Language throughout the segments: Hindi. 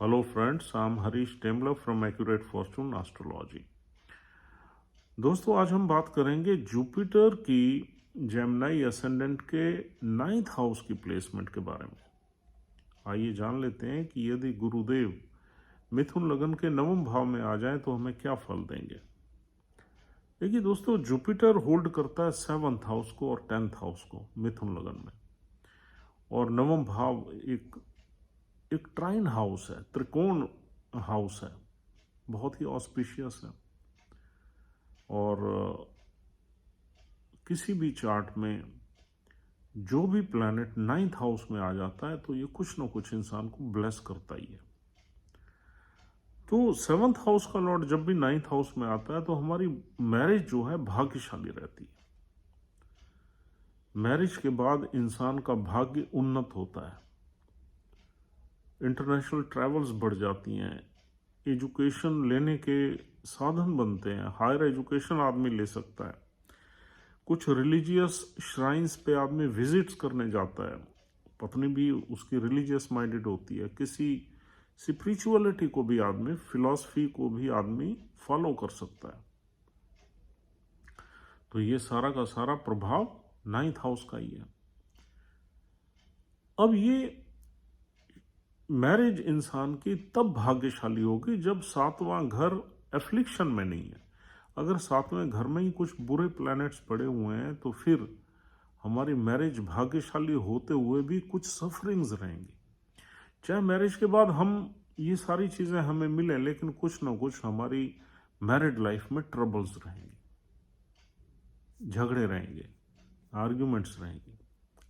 Hello friends, I'm Harish Temla from Accurate Fortune Astrology। दोस्तों आज हम बात करेंगे जुपिटर की जेमिनी असेंडेंट के 9th हाउस की प्लेसमेंट के बारे में। आइए जान लेते हैं कि यदि गुरुदेव मिथुन लगन के 9वें भाव में आ जाएं तो हमें क्या फल देंगे। देखिए दोस्तों, जुपिटर होल्ड करता है 7th हाउस को और 10th हाउस को मिथुन लगन में, और 9वां भाव एक ट्राइन हाउस है, त्रिकोण हाउस है, बहुत ही ऑस्पिशियस है। और किसी भी चार्ट में जो भी प्लैनेट 9th हाउस में आ जाता है तो ये कुछ ना कुछ इंसान को ब्लेस करता ही है। तो 7th हाउस का लॉर्ड जब भी 9th हाउस में आता है तो हमारी मैरिज जो है भाग्यशाली रहती है। मैरिज के बाद इंसान का भाग्य उन्नत होता है, इंटरनेशनल ट्रैवल्स बढ़ जाती हैं, एजुकेशन लेने के साधन बनते हैं, हायर एजुकेशन आदमी ले सकता है, कुछ रिलीजियस श्राइन्स पे आदमी विजिट्स करने जाता है, पत्नी भी उसकी रिलीजियस माइंडेड होती है, किसी स्पिरिचुअलिटी को भी आदमी, फिलॉसफी को भी आदमी फॉलो कर सकता है। तो ये सारा का सारा प्रभाव 9th हाउस का ही है। अब ये मैरिज इंसान की तब भाग्यशाली होगी जब 7वां घर एफ्लिक्शन में नहीं है। अगर 7वें घर में ही कुछ बुरे प्लैनेट्स पड़े हुए हैं तो फिर हमारी मैरिज भाग्यशाली होते हुए भी कुछ सफरिंग्स रहेंगी। चाहे मैरिज के बाद हम ये सारी चीज़ें हमें मिले, लेकिन कुछ ना कुछ हमारी मैरिड लाइफ में ट्रबल्स रहेंगे, झगड़े रहेंगे, आर्ग्यूमेंट्स रहेंगी।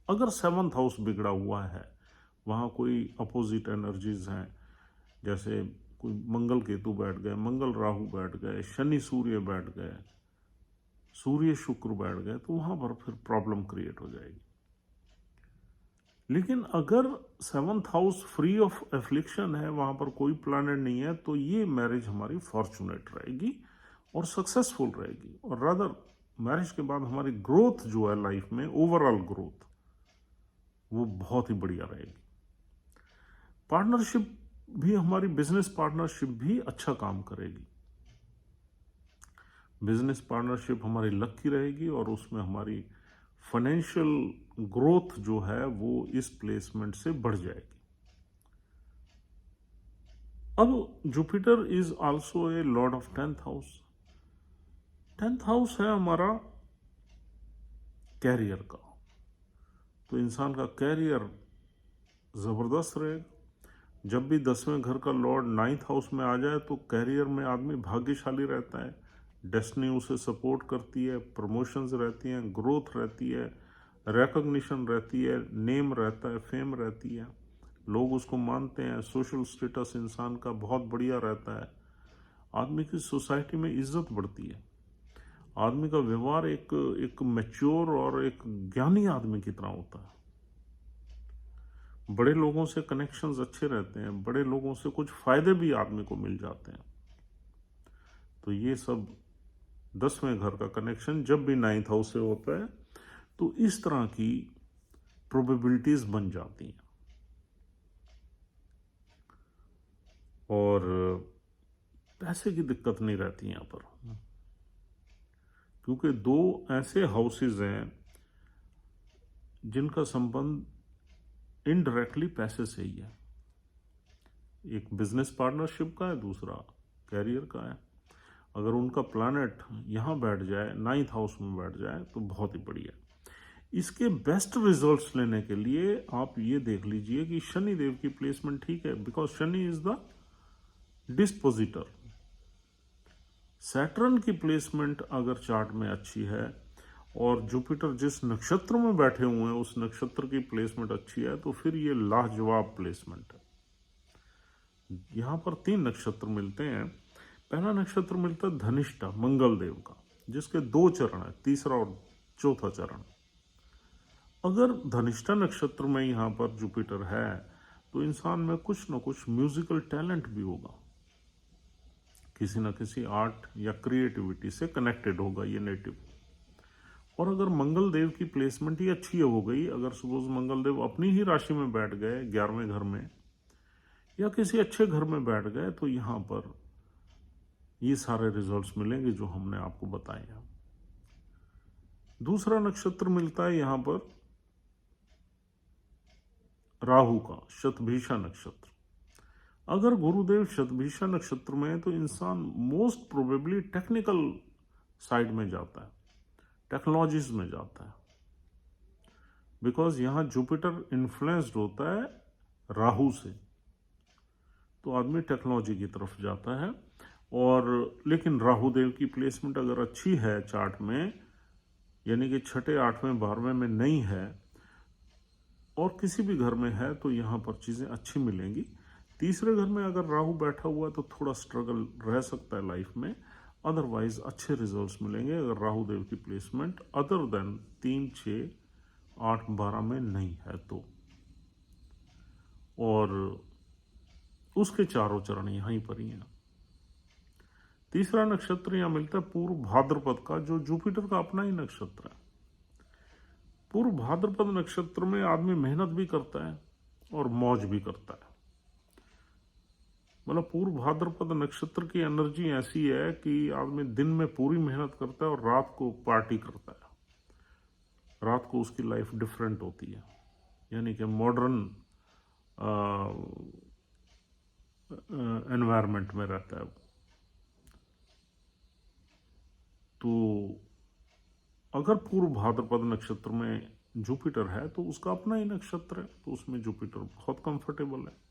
अगर 7th हाउस बिगड़ा हुआ है, वहाँ कोई अपोजिट एनर्जीज हैं, जैसे कोई मंगल केतु बैठ गए, मंगल राहु बैठ गए, शनि सूर्य बैठ गए, सूर्य शुक्र बैठ गए, तो वहाँ पर फिर प्रॉब्लम क्रिएट हो जाएगी। लेकिन अगर 7th house free of affliction है, वहाँ पर कोई प्लैनेट नहीं है, तो ये मैरिज हमारी फॉर्चुनेट रहेगी और सक्सेसफुल रहेगी। और रादर मैरिज के बाद हमारी ग्रोथ जो है लाइफ में, ओवरऑल ग्रोथ, वो बहुत ही बढ़िया रहेगी। पार्टनरशिप भी, हमारी बिजनेस पार्टनरशिप भी अच्छा काम करेगी। बिजनेस पार्टनरशिप हमारी लकी रहेगी और उसमें हमारी फाइनेंशियल ग्रोथ जो है वो इस प्लेसमेंट से बढ़ जाएगी। अब Jupiter is also a Lord of 10th house. 10th house है हमारा कैरियर का, तो इंसान का कैरियर जबरदस्त रहेगा। जब भी 10वें घर का लॉर्ड 9th हाउस में आ जाए तो कैरियर में आदमी भाग्यशाली रहता है, डेस्टिनी उसे सपोर्ट करती है, प्रमोशंस रहती हैं, ग्रोथ रहती है, रिकॉग्निशन रहती है, नेम रहता है, फेम रहती है, लोग उसको मानते हैं, सोशल स्टेटस इंसान का बहुत बढ़िया रहता है, आदमी की सोसाइटी में इज्जत बढ़ती है, आदमी का व्यवहार एक मैच्योर और एक ज्ञानी आदमी की तरह होता है, बड़े लोगों से कनेक्शंस अच्छे रहते हैं, बड़े लोगों से कुछ फायदे भी आदमी को मिल जाते हैं। तो ये सब 10वें घर का कनेक्शन जब भी 9th हाउस से होता है तो इस तरह की प्रोबेबिलिटीज बन जाती हैं। और पैसे की दिक्कत नहीं रहती यहाँ पर, क्योंकि दो ऐसे हाउसेज हैं जिनका संबंध इनडायरेक्टली पैसे से ही है। एक बिजनेस पार्टनरशिप का है, दूसरा कैरियर का है। अगर उनका प्लैनेट यहाँ बैठ जाए, 9th हाउस में बैठ जाए, तो बहुत ही बढ़िया। इसके बेस्ट रिजल्ट्स लेने के लिए आप ये देख लीजिए कि शनि देव की प्लेसमेंट ठीक है, because Shani is the dispositor. Saturn की प्लेसमेंट अगर चार्ट में अच्छी है और जुपिटर जिस नक्षत्र में बैठे हुए हैं उस नक्षत्र की प्लेसमेंट अच्छी है, तो फिर ये लाजवाब प्लेसमेंट है। यहाँ पर 3 नक्षत्र मिलते हैं। पहला नक्षत्र मिलता है धनिष्ठा, मंगल देव का, जिसके 2 चरण है, तीसरा और चौथा चरण। अगर धनिष्ठा नक्षत्र में यहाँ पर जुपिटर है तो इंसान में कुछ न कुछ म्यूजिकल टैलेंट भी होगा, किसी न किसी आर्ट या क्रिएटिविटी से कनेक्टेड होगा ये नेटिव। और अगर मंगल देव की प्लेसमेंट ही अच्छी हो गई, अगर सपोज मंगल देव अपनी ही राशि में बैठ गए 11वें घर में, या किसी अच्छे घर में बैठ गए तो यहाँ पर ये सारे रिजल्ट्स मिलेंगे जो हमने आपको बताए हैं। दूसरा नक्षत्र मिलता है यहाँ पर राहु का, शतभिषा नक्षत्र। अगर गुरुदेव शतभिषा नक्षत्र में है तो इंसान मोस्ट प्रोबेबली टेक्निकल साइड में जाता है, टेक्नोलॉजीज में जाता है, बिकॉज यहाँ जुपिटर इन्फ्लुएंस्ड होता है राहु से, तो आदमी टेक्नोलॉजी की तरफ जाता है। और लेकिन राहु देव की प्लेसमेंट अगर अच्छी है चार्ट में, यानी कि छठे, आठवें, 12वें में नहीं है और किसी भी घर में है, तो यहाँ पर चीज़ें अच्छी मिलेंगी। तीसरे घर में अगर राहु बैठा हुआ है तो थोड़ा स्ट्रगल रह सकता है लाइफ में, अदरवाइज अच्छे रिजल्ट्स मिलेंगे अगर राहु देव की प्लेसमेंट अदर देन 3, 6, 8, 12 में नहीं है तो। और उसके चारों चरण यहीं पर ही हैं। तीसरा नक्षत्र यहां मिलता है पूर्व भाद्रपद का, जो जुपिटर का अपना ही नक्षत्र है। पूर्व भाद्रपद नक्षत्र में आदमी मेहनत भी करता है और मौज भी करता है। मतलब पूर्व भाद्रपद नक्षत्र की एनर्जी ऐसी है कि आदमी दिन में पूरी मेहनत करता है और रात को पार्टी करता है। रात को उसकी लाइफ डिफरेंट होती है, यानी कि मॉडर्न एनवायरनमेंट में रहता है। तो अगर पूर्व भाद्रपद नक्षत्र में जुपिटर है तो उसका अपना ही नक्षत्र है, तो उसमें जुपिटर बहुत कंफर्टेबल है।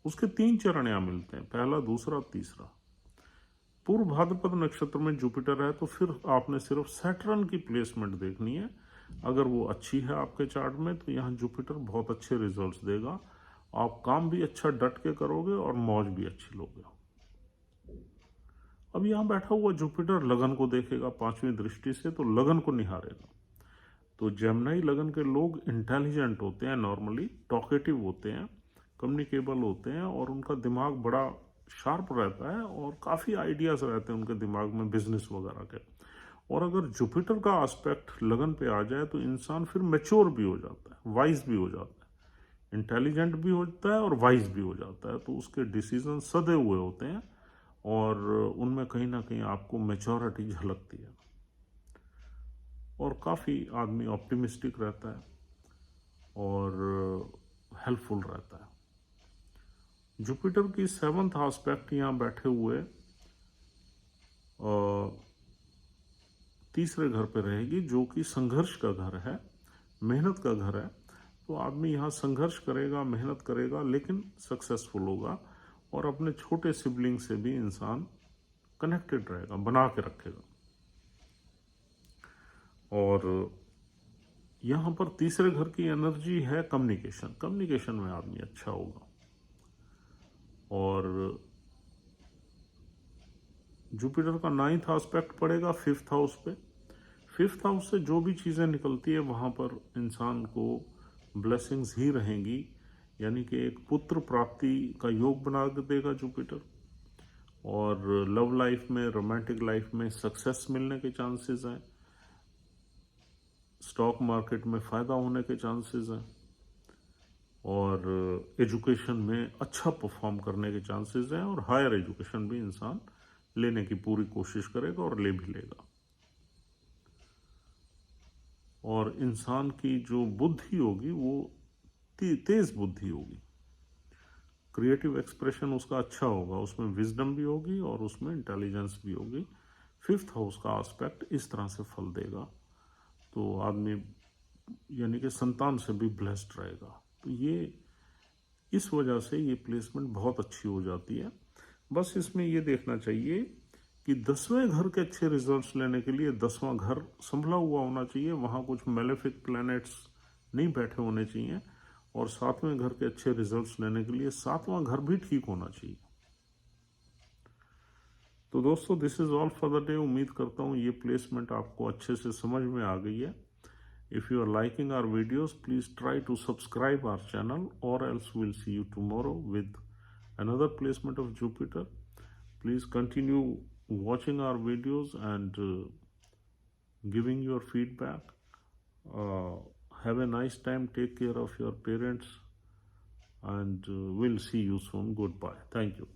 उसके 3 चरण यहां मिलते हैं, पहला, दूसरा, तीसरा। पूर्व भाद्रपद नक्षत्र में जुपिटर है तो फिर आपने सिर्फ सैटर्न की प्लेसमेंट देखनी है। अगर वो अच्छी है आपके चार्ट में तो यहाँ जुपिटर बहुत अच्छे रिजल्ट्स देगा। आप काम भी अच्छा डट के करोगे और मौज भी अच्छी लोगे। अब यहाँ बैठा हुआ जुपिटर लगन को देखेगा 5वीं दृष्टि से, तो लगन को निहारेगा। तो जेमिनी लगन के लोग इंटेलिजेंट होते हैं, नॉर्मली टॉकेटिव होते हैं, कम्युनिकेबल होते हैं और उनका दिमाग बड़ा शार्प रहता है और काफ़ी आइडियाज रहते हैं उनके दिमाग में बिजनेस वगैरह के। और अगर जुपिटर का एस्पेक्ट लगन पे आ जाए तो इंसान फिर मैच्योर भी हो जाता है, वाइज भी हो जाता है, इंटेलिजेंट भी होता है और वाइज भी हो जाता है। तो उसके डिसीजन सदे हुए होते हैं और उनमें कहीं ना कहीं आपको मैच्योरिटी झलकती है और काफ़ी आदमी ऑप्टिमिस्टिक रहता है और हेल्पफुल रहता है। जुपिटर की 7th एस्पेक्ट यहाँ बैठे हुए तीसरे घर पे रहेगी, जो कि संघर्ष का घर है, मेहनत का घर है। तो आदमी यहाँ संघर्ष करेगा, मेहनत करेगा, लेकिन सक्सेसफुल होगा और अपने छोटे सिबलिंग से भी इंसान कनेक्टेड रहेगा, बना के रखेगा। और यहाँ पर तीसरे घर की एनर्जी है कम्युनिकेशन, कम्युनिकेशन में आदमी अच्छा होगा। और जुपिटर का 9th एस्पेक्ट पड़ेगा 5th हाउस पे। 5th हाउस से जो भी चीज़ें निकलती है वहाँ पर इंसान को ब्लेसिंग्स ही रहेंगी, यानी कि एक पुत्र प्राप्ति का योग बना देगा जुपिटर। और लव लाइफ में, रोमांटिक लाइफ में सक्सेस मिलने के चांसेस हैं, स्टॉक मार्केट में फ़ायदा होने के चांसेस हैं और एजुकेशन में अच्छा परफॉर्म करने के चांसेस हैं और हायर एजुकेशन भी इंसान लेने की पूरी कोशिश करेगा और ले भी लेगा। और इंसान की जो बुद्धि होगी वो तेज बुद्धि होगी, क्रिएटिव एक्सप्रेशन उसका अच्छा होगा, उसमें विजडम भी होगी और उसमें इंटेलिजेंस भी होगी। 5th हाउस का एस्पेक्ट इस तरह से फल देगा, तो आदमी यानी कि संतान से भी ब्लेस्ड रहेगा। तो ये इस वजह से ये प्लेसमेंट बहुत अच्छी हो जाती है। बस इसमें ये देखना चाहिए कि 10वें घर के अच्छे रिजल्ट्स लेने के लिए 10वां घर संभला हुआ होना चाहिए, वहाँ कुछ मेलेफिक प्लैनेट्स नहीं बैठे होने चाहिए। और 7वें घर के अच्छे रिजल्ट्स लेने के लिए 7वां घर भी ठीक होना चाहिए। तो दोस्तों, this is all for the day. उम्मीद करता हूँ ये प्लेसमेंट आपको अच्छे से समझ में आ गई है। If you are liking our videos, please try to subscribe our channel, or else we'll see you tomorrow with another placement of Jupiter. Please continue watching our videos and giving your feedback. Have a nice time. Take care of your parents. and we'll see you soon. Goodbye. Thank you.